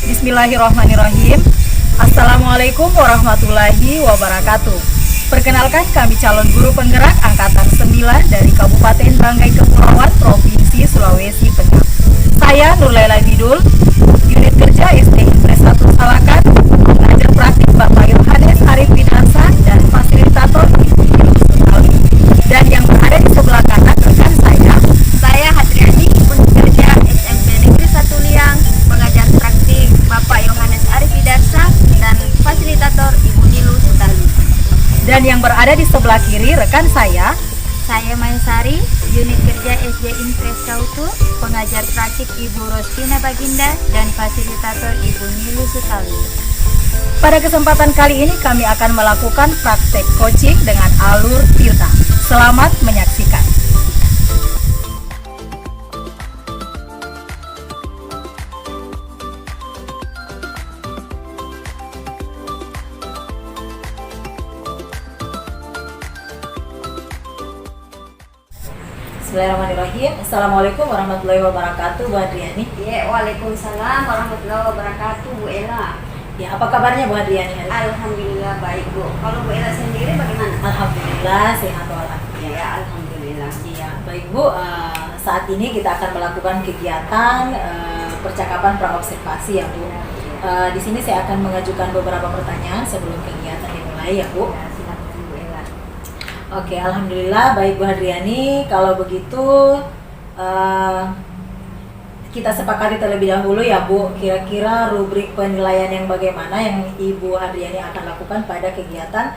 Bismillahirrahmanirrahim. Assalamualaikum warahmatullahi wabarakatuh. Perkenalkan, kami calon guru penggerak Angkatan 9 dari Kabupaten Banggai Kepulauan, Provinsi Sulawesi Tengah. Saya Nurlaila Bidul, unit kerja SD Impres 1 Salakan, pengajar praktik Bapak Yohanes Arif Widarsa, dan fasilitator Ibu Nilu Sutali. Dan yang berada di sebelah kanan rekan saya Hadriani, unit kerja SMP Negeri 1 Liang, pengajar praktik Bapak Yohanes Arif Widarsa, dan fasilitator Ibu Nilu Sutali. Dan yang berada di sebelah kiri rekan saya Mayasari, unit kerja SD Impres Kautu, pengajar praktik Ibu Rostina Baginda, dan fasilitator Ibu Nilu Sutali. Pada kesempatan kali ini kami akan melakukan praktek coaching dengan alur Tirta. Selamat menyaksikan. Bismillahirrahmanirrahim. Assalamualaikum warahmatullahi wabarakatuh, Bu Hadriani. Ya, waalaikumsalam warahmatullahi wabarakatuh, Bu Ella. Ya, apa kabarnya Bu Hadriani hari ini? Alhamdulillah baik, Bu. Kalau Bu Ella sendiri bagaimana? Alhamdulillah sehat walafiat. Ya, alhamdulillah. Iya, baik Bu. Saat ini kita akan melakukan kegiatan percakapan praobservasi ya Bu. Di sini saya akan mengajukan beberapa pertanyaan sebelum kegiatan dimulai ya Bu. Ya, silakan Bu Ella. Oke, alhamdulillah baik Bu Hadriani. Kalau begitu kita sepakati terlebih dahulu ya Bu, kira-kira rubrik penilaian yang bagaimana yang Ibu Hadriani akan lakukan pada kegiatan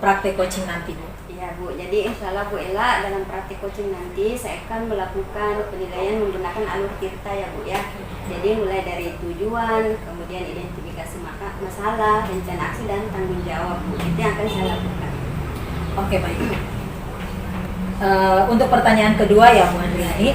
praktek coaching nanti Bu. Ya, Bu. Jadi insyaallah Bu Ella dalam praktik coaching nanti saya akan melakukan penilaian menggunakan alur Tirta ya Bu ya. Jadi mulai dari tujuan, kemudian identifikasi masalah, rencana aksi, dan tanggung jawab Bu. Itu yang akan saya lakukan. Oke, baik. Untuk pertanyaan kedua ya Bu Hadriani,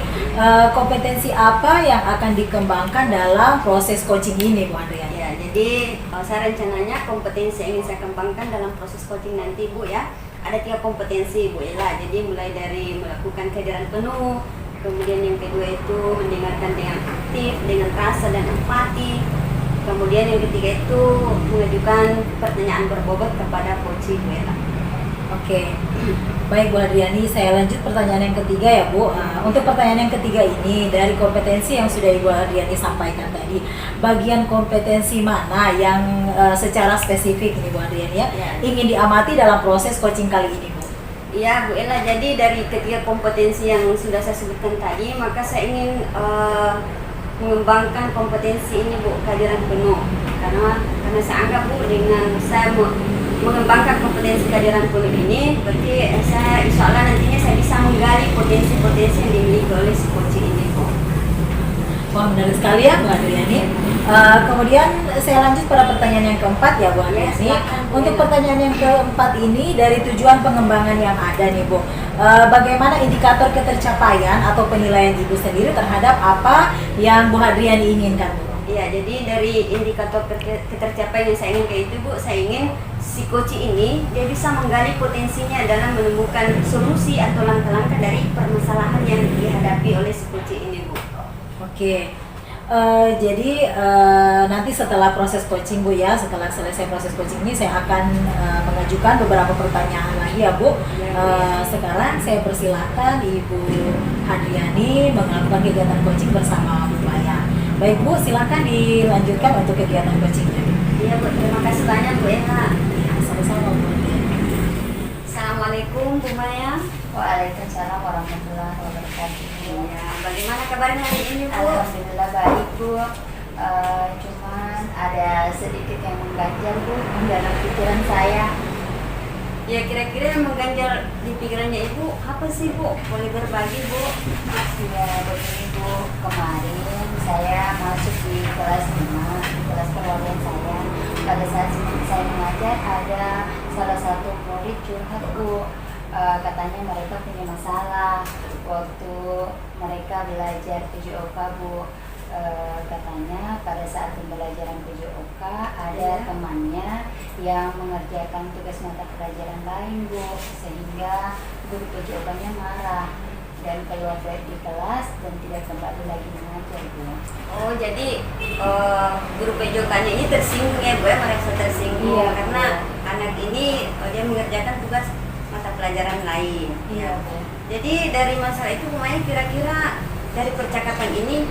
kompetensi apa yang akan dikembangkan dalam proses coaching ini Bu Hadriani? Ya, jadi saya rencananya kompetensi yang ingin saya kembangkan dalam proses coaching nanti Bu ya, ada 3 kompetensi Bu Ella. Jadi mulai dari melakukan kehadiran penuh, kemudian yang kedua itu mendengarkan dengan aktif, dengan rasa dan empati, kemudian yang ketiga itu mengajukan pertanyaan berbobot kepada coach Bu Ella. Oke, baik Bu Hadriani, saya lanjut pertanyaan yang ketiga ya Bu. Untuk pertanyaan yang ketiga ini, dari kompetensi yang sudah Ibu Hadriani sampaikan tadi, bagian kompetensi mana yang secara spesifik ini Bu Hadriani ya, ingin diamati dalam proses coaching kali ini Bu? Iya Bu Ella, jadi dari ketiga kompetensi yang sudah saya sebutkan tadi, maka saya ingin mengembangkan kompetensi ini Bu, kehadiran penuh. Karena saya anggap Bu, dengan saya mengembangkan kompetensi kehadiran penuh ini, berarti saya insya Allah nantinya saya bisa menggali potensi-potensi yang dimiliki oleh si coach ini Bu. Wah, menarik sekali ya Bu Hadriani. Kemudian saya lanjut pada pertanyaan yang keempat ya Bu Hadriani. Untuk pertanyaan yang keempat ini, dari tujuan pengembangan yang ada nih Bu, bagaimana indikator ketercapaian atau penilaian Ibu sendiri terhadap apa yang Bu Hadriani inginkan Bu? Iya, jadi dari indikator ketercapaian yang saya inginkan itu Bu, saya ingin si coach ini dia bisa menggali potensinya dalam menemukan solusi atau langkah-langkah dari permasalahan yang dihadapi oleh si coach ini Bu. Oke, jadi nanti setelah proses coaching Bu ya, setelah selesai proses coaching ini saya akan mengajukan beberapa pertanyaan lagi ya Bu. Sekarang saya persilahkan Ibu Hadriani melakukan kegiatan coaching bersama Bu Maya. Baik Bu, silakan dilanjutkan untuk kegiatan coachingnya. Iya Bu, terima kasih banyak Bu Ella. Ya, sama-sama Bu. Assalamualaikum Bu Maya. Waalaikumsalam warahmatullahi wabarakatuh. Ya, bagaimana kabarnya hari ini Bu? Alhamdulillah baik Bu. Cuman ada sedikit yang mengganjal Bu dalam pikiran saya. Ya, kira-kira yang mengganjal di pikirannya Ibu apa sih Bu? Boleh berbagi Bu? Ya begini Bu, kemarin saya masuk di kelas 5, di kelas perwakilan saya. Pada saat saya mengajar ada salah satu murid curhat Bu. Katanya mereka punya masalah waktu mereka belajar PJOK Bu. Katanya pada saat pembelajaran PJOK ada temannya yang mengerjakan tugas mata pelajaran lain Bu, sehingga guru PJOK-nya marah dan keluar dari kelas dan tidak kembali lagi mengajar Bu. Oh jadi guru PJOK-nya ini tersinggung ya Bu ya, merasa tersinggung Iya, karena Bu. anak ini dia mengerjakan tugas mata pelajaran lain. Iya, Bu. Jadi dari masalah itu Bu Maya kira-kira dari percakapan ini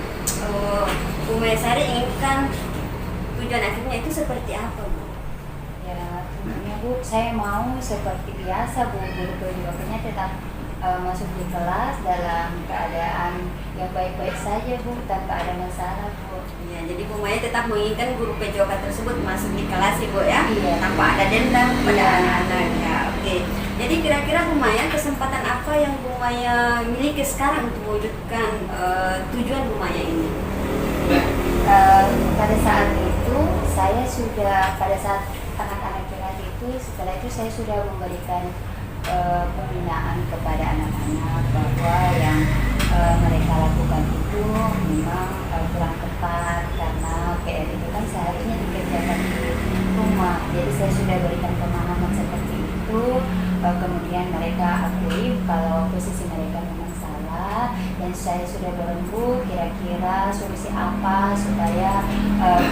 Bu Maya Sari inginkan tujuan akhirnya itu seperti apa Bu? Ya, tentunya Bu, saya mau seperti biasa Bu, guru PJOK-nya tetap masuk di kelas dalam keadaan yang baik-baik saja Bu, tanpa ada masalah Bu. Ya, jadi Bu Maya tetap menginginkan guru PJOK tersebut masuk di kelas Bu ya, Iya. tanpa ada dendam pada Iya. anak-anak ya. Oke. Jadi kira-kira Bu Maya kesempatan apa yang Bu Maya miliki sekarang untuk mewujudkan tujuan Bu Maya ini? Pada saat itu saya sudah, pada saat anak-anak kelas itu, setelah itu saya sudah memberikan pembinaan kepada anak-anak bahwa yang mereka lakukan itu memang kurang tepat karena PR itu kan seharinya dikerjakan di rumah. Jadi saya sudah berikan pemahaman seperti itu, kemudian mereka akui kalau posisi mereka memang salah, dan saya sudah berembuk kira-kira solusi apa supaya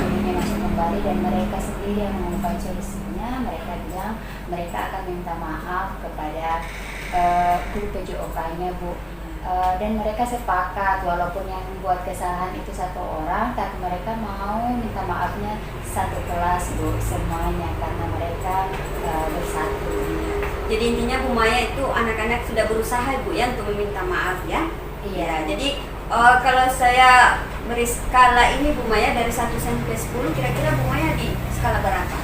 gurunya masuk kembali, dan mereka sendiri yang menemukan solusinya. Mereka bilang mereka akan minta maaf kepada guru PJOK-nya Bu. Dan mereka sepakat walaupun yang membuat kesalahan itu satu orang, tapi mereka mau minta maafnya satu kelas Bu, semuanya, karena mereka bersatu. Jadi intinya Bu Maya itu anak-anak sudah berusaha Bu ya untuk meminta maaf ya. Iya. Jadi kalau saya beri skala ini Bu Maya dari 1 sampai 10, kira-kira Bu Maya di skala berapa?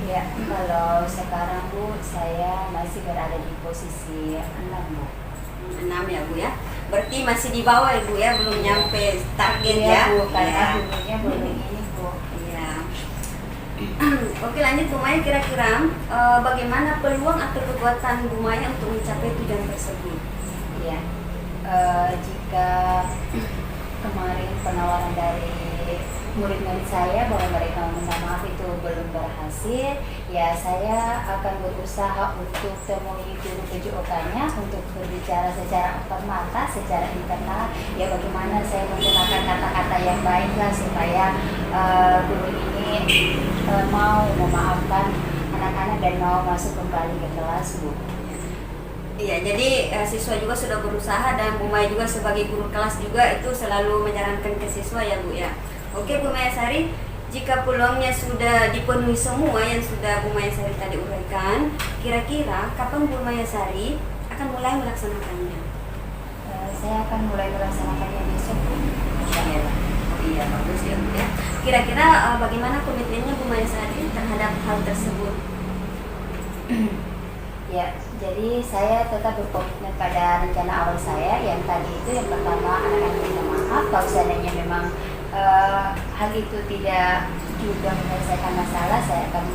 Ya, kalau sekarang Bu, saya masih berada di posisi 6 Bu. 6 ya Bu ya. Berarti masih di bawah ya Bu ya, belum nyampe target Iya, ya. Bu, karena Iya. gurunya belum ini Bu. Iya. Oke, lanjut Bu Maya, kira-kira bagaimana peluang atau kekuatan Bu Maya untuk mencapai tujuan tersebut? Iya. Jika kemarin penawaran dari murid-murid saya bahwa mereka meminta maaf itu belum berhasil, ya saya akan berusaha untuk temui guru PJOK-nya untuk berbicara secara empat mata, secara internal, ya bagaimana saya menggunakan kata-kata yang baik lah supaya guru ini mau memaafkan anak-anak dan mau masuk kembali ke kelas Bu. Iya, jadi siswa juga sudah berusaha dan Bu Maya juga sebagai guru kelas juga itu selalu menyarankan ke siswa ya Bu ya. Oke Bu Maya Sari, jika peluangnya sudah dipenuhi semua yang sudah Bu Maya Sari tadi uraikan, kira-kira kapan Bu Maya Sari akan mulai melaksanakannya? Saya akan mulai melaksanakannya besok Bu. Iya, iya bagus ya Bu ya. Kira-kira bagaimana komitmennya Bu Maya Sari terhadap hal tersebut? Ya, jadi saya tetap berkomitmen pada rencana awal saya yang tadi itu, yang pertama anak-anak minta maaf kalau seandainya memang hal itu tidak juga menyelesaikan masalah, saya akan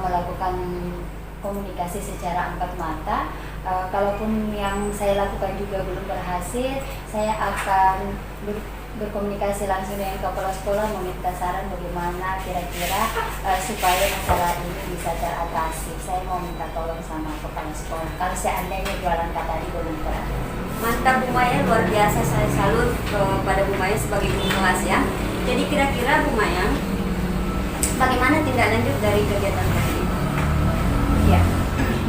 melakukan komunikasi secara empat mata. Kalaupun yang saya lakukan juga belum berhasil, saya akan berkomunikasi langsung dengan kepala sekolah, meminta saran bagaimana kira-kira supaya masalah ini bisa teratasi. Saya mau minta tolong sama kepala sekolah kalau seandainya jualan tadi belum berhasil. Mantap Bu Maya, luar biasa, saya salut kepada Bu Maya sebagai guru kelas ya. Jadi kira-kira Bu Maya, bagaimana tindak lanjut dari kegiatan tadi? Ya,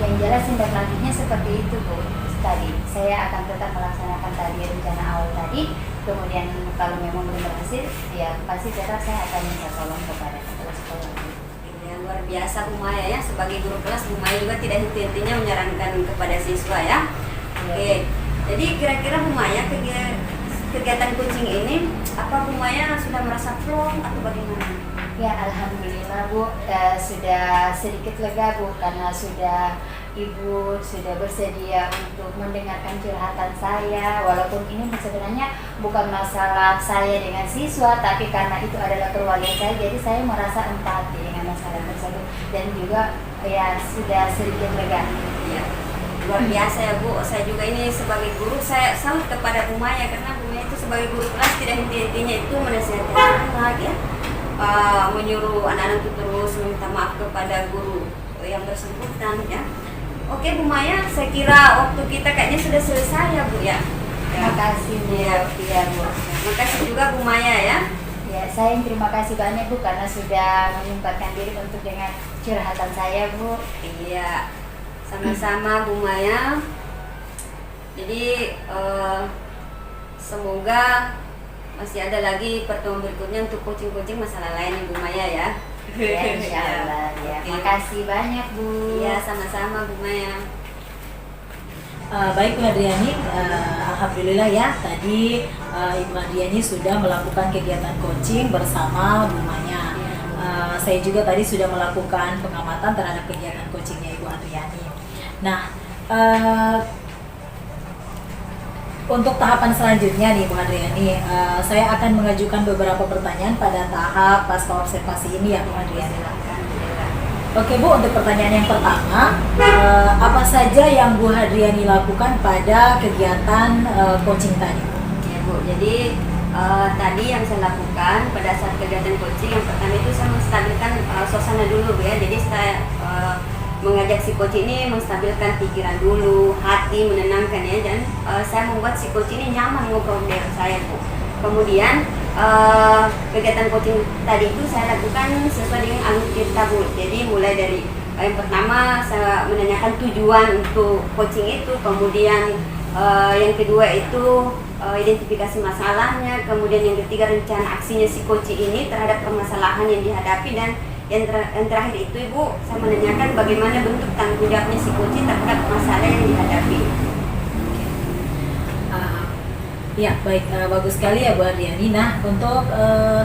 yang jelas tindak lanjutnya seperti itu Bu. Tadi saya akan tetap melaksanakan tadi rencana awal tadi. Kemudian kalau memang belum berhasil, ya pasti tetap saya akan minta tolong kepada kepala sekolah. Ya, luar biasa Bu Maya ya, sebagai guru kelas Bu Maya juga tidak henti-hentinya menyarankan kepada siswa ya. Oke, jadi kira-kira Bu Maya kegiatan coaching ini, apa Bu Maya sudah merasa plong atau bagaimana? Ya, alhamdulillah Bu, sudah sedikit lega Bu, karena sudah Ibu sudah bersedia untuk mendengarkan curhatan saya, walaupun ini sebenarnya bukan masalah saya dengan siswa, tapi karena itu adalah keluarga saya, jadi saya merasa empati dengan masalah tersebut, dan juga ya sudah sedikit lega. Ya, luar biasa ya Bu, saya juga ini sebagai guru, saya salut kepada Bu Maya, karena Bu Maya itu sebagai guru kelas tidak henti-hentinya itu menasihati anak ya, menyuruh anak-anak itu terus meminta maaf kepada guru yang bersangkutan ya. Oke Bu Maya, saya kira waktu kita kayaknya sudah selesai ya Bu ya. Terima kasih Bu. Iya. Iya Bu. Maka saya yang terima kasih banyak Bu karena sudah menyempatkan diri untuk dengan curhatan saya Bu. Iya, sama-sama Bu Maya. Jadi semoga masih ada lagi pertemuan berikutnya untuk coaching-coaching masalah lain Bu Maya ya. Ya, insya Allah ya. Oke. Makasih banyak Bu. Iya, sama-sama Bu Maya. Baik Bu Hadriani, alhamdulillah ya tadi Ibu Hadriani sudah melakukan kegiatan coaching bersama Bu Maya. Saya juga tadi sudah melakukan pengamatan terhadap kegiatan coachingnya Ibu Hadriani. Nah, untuk tahapan selanjutnya nih Bu Hadriani, saya akan mengajukan beberapa pertanyaan pada tahap pasca observasi ini ya Bu Hadriani. Oke Bu, untuk pertanyaan yang pertama, apa saja yang Bu Hadriani lakukan pada kegiatan coaching tadi? Ya Bu, jadi tadi yang saya lakukan pada saat kegiatan coaching yang pertama itu saya menstabilkan suasana dulu Bu ya. Jadi saya mengajak si coach ini menstabilkan pikiran dulu, hati, menenangkan ya, dan saya membuat si coach ini nyaman ngobrol dengan saya Bu. Kemudian kegiatan coaching tadi itu saya lakukan sesuai dengan alur cerita Bu. Jadi mulai dari yang pertama saya menanyakan tujuan untuk coaching itu, kemudian yang kedua itu identifikasi masalahnya, kemudian yang ketiga rencana aksinya si coach ini terhadap permasalahan yang dihadapi, dan yang terakhir itu Ibu, saya menanyakan bagaimana bentuk tanggung jawabnya si coach terhadap masalah yang dihadapi. Ya baik, bagus sekali ya Bu Hadriani. Nah untuk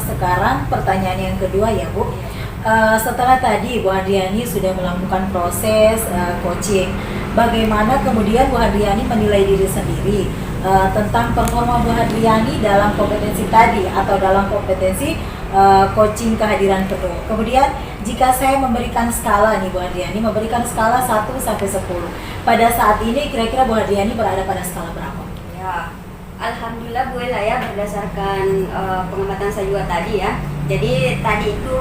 sekarang pertanyaan yang kedua ya Bu. Setelah tadi Bu Hadriani sudah melakukan proses coaching, bagaimana kemudian Bu Hadriani menilai diri sendiri tentang performa Bu Hadriani dalam kompetensi tadi atau dalam kompetensi coaching kehadiran penuh. Kemudian jika saya memberikan skala nih Bu Hadriani, memberikan skala 1 sampai 10. Pada saat ini kira-kira Bu Hadriani berada pada skala berapa? Ya, alhamdulillah Bu Ella ya, berdasarkan pengamatan saya juga tadi ya. Jadi tadi itu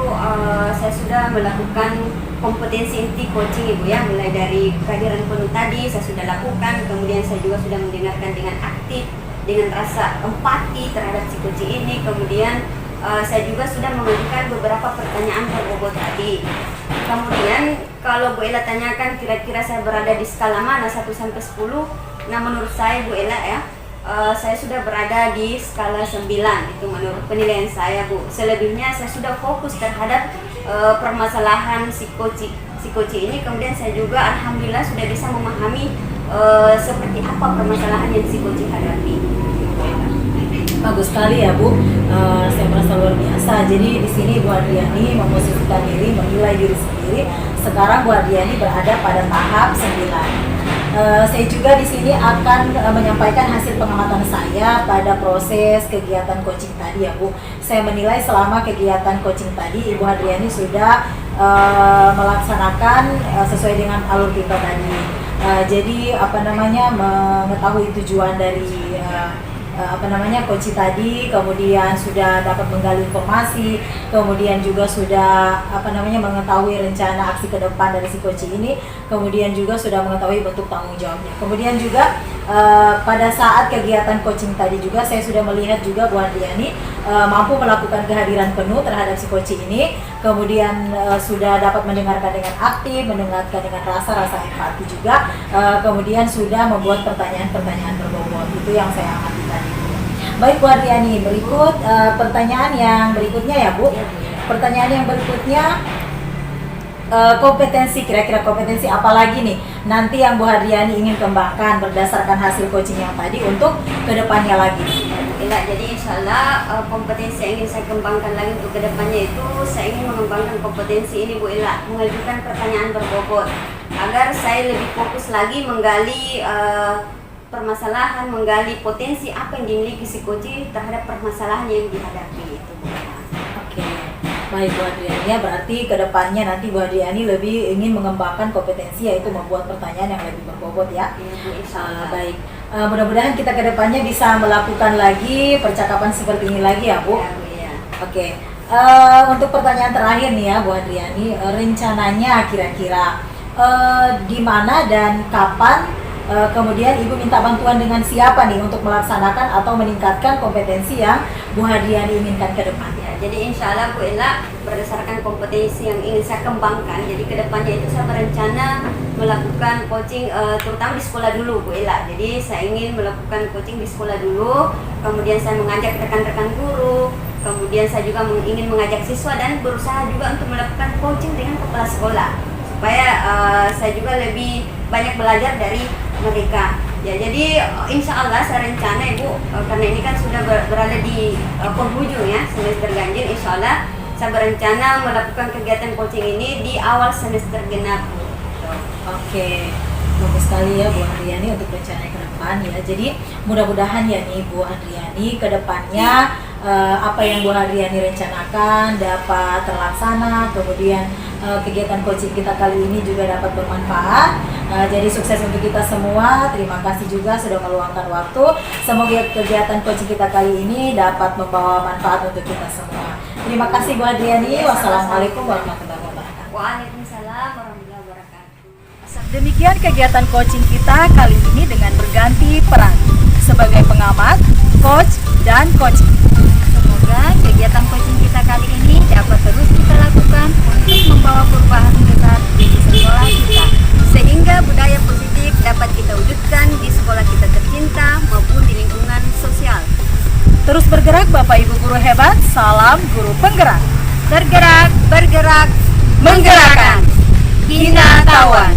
saya sudah melakukan kompetensi inti coaching Ibu ya, mulai dari kehadiran penuh tadi saya sudah lakukan, kemudian saya juga sudah mendengarkan dengan aktif, dengan rasa empati terhadap si coaching ini, kemudian saya juga sudah mengajukan beberapa pertanyaan berbobot tadi. Kemudian kalau Bu Ella tanyakan kira-kira saya berada di skala mana 1 sampai 10, nah menurut saya Bu Ella ya, saya sudah berada di skala 9, itu menurut penilaian saya Bu. Selebihnya saya sudah fokus terhadap permasalahan si coach ini, kemudian saya juga alhamdulillah sudah bisa memahami seperti apa permasalahan yang si coach hadapi. Bagus sekali ya Bu, saya merasa luar biasa. Jadi di sini Bu Hadriani memposisikan diri, menilai diri sendiri. Sekarang Bu Hadriani berada pada tahap 9. Saya juga di sini akan menyampaikan hasil pengamatan saya pada proses kegiatan coaching tadi ya Bu. Saya menilai selama kegiatan coaching tadi Ibu Hadriani sudah melaksanakan sesuai dengan alur kita tadi. Jadi mengetahui tujuan dari coaching tadi, kemudian sudah dapat menggali informasi, kemudian juga sudah mengetahui rencana aksi ke depan dari si coaching ini, kemudian juga sudah mengetahui bentuk tanggung jawabnya. Kemudian juga pada saat kegiatan coaching tadi juga saya sudah melihat juga Bu Hadriani mampu melakukan kehadiran penuh terhadap si coaching ini, kemudian sudah dapat mendengarkan dengan aktif, mendengarkan dengan rasa empati juga, kemudian sudah membuat pertanyaan-pertanyaan berbobot. Itu yang saya amati tadi. Baik Bu Hadriani, berikut pertanyaan yang berikutnya ya Bu. Pertanyaan yang berikutnya, kompetensi, kira-kira kompetensi apa lagi nih nanti yang Bu Hadriani ingin kembangkan berdasarkan hasil coaching yang tadi untuk kedepannya lagi? Jadi insya Allah kompetensi yang ingin saya kembangkan lagi untuk kedepannya itu, saya ingin mengembangkan kompetensi ini Bu Ella, mengajukan pertanyaan berbobot agar saya lebih fokus lagi menggali permasalahan, menggali potensi apa yang dimiliki si coach terhadap permasalahan yang dihadapi itu Bu Ella. Oke, baik Bu Hadriani ya, berarti kedepannya nanti Bu Hadriani lebih ingin mengembangkan kompetensi yaitu membuat pertanyaan yang lebih berbobot ya. Iya Bu, insya Allah. Baik, mudah-mudahan kita kedepannya bisa melakukan lagi percakapan seperti ini lagi ya Bu. Ya, Bu, ya. Oke, untuk pertanyaan terakhir nih ya Bu Hadriani, rencananya kira-kira di mana dan kapan, kemudian Ibu minta bantuan dengan siapa nih untuk melaksanakan atau meningkatkan kompetensi yang Bu Hadriani inginkan ke depan? Ya, jadi insya Allah Bu Ella berdasarkan kompetensi yang ingin saya kembangkan, jadi kedepannya itu saya berencana melakukan coaching terutama di sekolah dulu Bu Ella. Jadi saya ingin melakukan coaching di sekolah dulu, kemudian saya mengajak rekan-rekan guru, kemudian saya juga ingin mengajak siswa dan berusaha juga untuk melakukan coaching dengan kepala sekolah supaya saya juga lebih banyak belajar dari mereka. Ya, jadi insya Allah saya rencana Ibu, karena ini kan sudah berada di penghujung ya semester ganjil, insya Allah saya berencana melakukan kegiatan coaching ini di awal semester genap. Oke, bagus sekali ya Bu Hadriani untuk rencana ke depan ya. Jadi mudah-mudahan ya nih Bu Hadriani ke depannya apa yang Bu Hadriani rencanakan dapat terlaksana, kemudian kegiatan coaching kita kali ini juga dapat bermanfaat. Jadi sukses untuk kita semua. Terima kasih juga sudah meluangkan waktu. Semoga kegiatan coaching kita kali ini dapat membawa manfaat untuk kita semua. Terima kasih Bu Hadriani. Wassalamualaikum warahmatullahi wabarakatuh. Waalaikumsalam warahmatullahi wabarakatuh. Demikian kegiatan coaching kita kali ini dengan berganti peran sebagai pengamat, coach, dan coaching. Semoga kegiatan coaching kita kali ini dapat terus kita lakukan untuk membawa perubahan besar di sekolah kita, sehingga budaya positif dapat kita wujudkan di sekolah kita tercinta maupun di lingkungan sosial. Terus bergerak Bapak Ibu guru hebat, salam guru penggerak. Bergerak, bergerak, menggerakkan. Hina Tawan.